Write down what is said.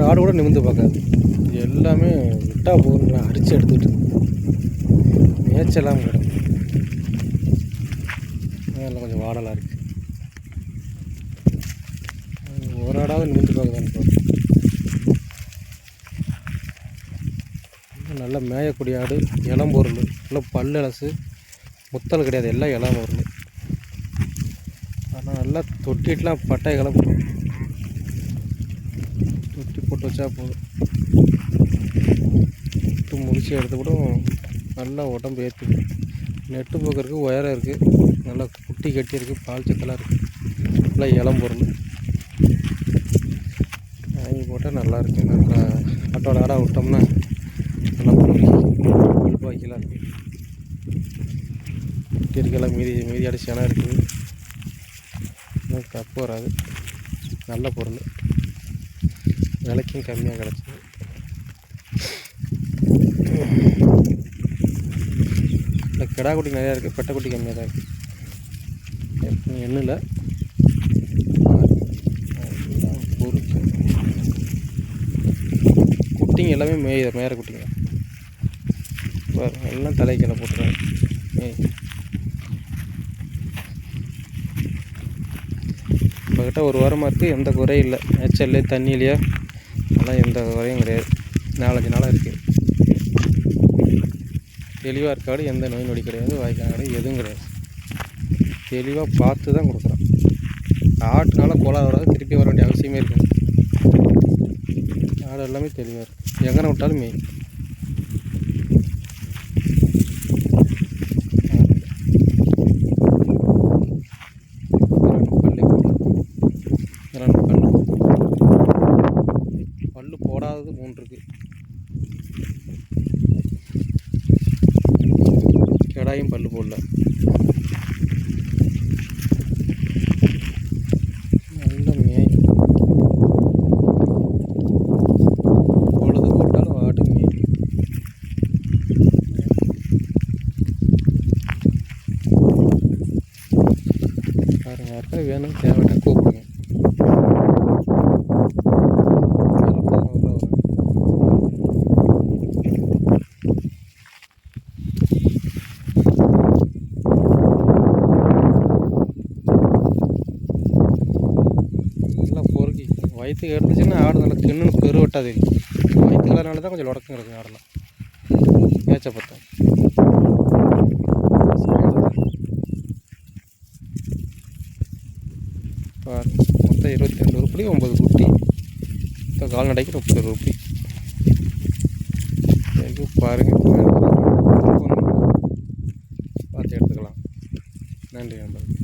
ஆடு கூட நிமிர்ந்து பார்க்காது. இது எல்லாமே விட்டால் போகிற அரிச்சு எடுத்துக்கிட்டு மேய்ச்சலாம் கிடக்கும். அதெல்லாம் கொஞ்சம் வாடலாக இருக்குது. ஒரு ஆடாவது நிமிர்ந்து பார்க்குதான்னு பார்த்து. நல்லா மேயக்கூடிய ஆடு, இளம்பொருள், நல்லா பல்லளசு, முத்தல் கிடையாது, எல்லாம் இளம்பொருள். ஆனால் நல்லா தொட்டிட்டுலாம் பட்டை கிளம்பும். தொட்டி போட்டு வச்சா போதும். தொட்டு முடிச்சு எடுத்து கூட நல்லா உடம்பு ஏற்றுக்கு. நெட்டு போக்குறதுக்கு உயரம் இருக்குது, நல்லா குட்டி கட்டி இருக்குது, பால் சத்தெல்லாம் இருக்குது. நல்லா இளம்பொருள் வாங்கி போட்டால் நல்லாயிருக்கு. நல்லா ஆட்டோட ஆடாக விட்டோம்னா நல்லா பாய்க்கெல்லாம் இருக்குது. குட்டி இருக்கலாம், மீதி அடிச்சு இனம் இருக்குது. தப்பு வராது. நல்ல பொருள், விலைக்கும் கம்மியாக கிடச்சிது. இல்லை கிடா குட்டி நிறையா இருக்குது, பெட்டை குட்டி கம்மியாக தான் இருக்குது. எண்ணில் பொறுத்து குட்டிங்க எல்லாமே மேயிற குட்டிங்க பாருங்க. எல்லாம் தலைக்கீழே போட்டுருக்காங்க மேய். நம்மக்கிட்ட ஒரு வாரமாக இருக்குது, எந்த குறையும் இல்லை. மேய்ச்சல்லே தண்ணியிலையோ அதெல்லாம் எந்த குறையும் கிடையாது. 4-5 நாளாக இருக்குது. தெளிவாக இருக்காடு, எந்த நோய் நொடி கிடையாது, வாய்க்கால் கிடையாது, எதுவும் கிடையாது. தெளிவாக பார்த்து தான் கொடுக்குறோம். ஆட்டுனால கோளாறு வராது, திருப்பி வர வேண்டிய அவசியமே இருக்குது. ஆடு எல்லாமே தெளிவாக இருக்குது, எங்கே விட்டாலும் மெயின். பல்லு போடாதது 3 இருக்குது. கிடாயும் பல்லு போடல. நல்ல மேய். பொழுது போட்டாலும் ஆடு மேய். பாருங்க, யாருக்கா வேணும் தேவைன்னா கூப்பிடுங்க. வயிற்றுக்கு எடுத்துச்சுன்னா ஆடு நல்லா கிண்ணு பெருவட்டாக தெரியும். வயிற்றுக்கலனால தான் கொஞ்சம் உடக்கம் கிடக்கும் ஆடெல்லாம். மேய்ச்ச பார்த்தேன் பாருங்க. மொத்தம் 22 உருப்படி, 9 குட்டி. மொத்தம் கால்நடைக்கு 30 உருப்படி. பாருங்கள், பார்த்து எடுத்துக்கலாம். நன்றி நண்பர்கள்.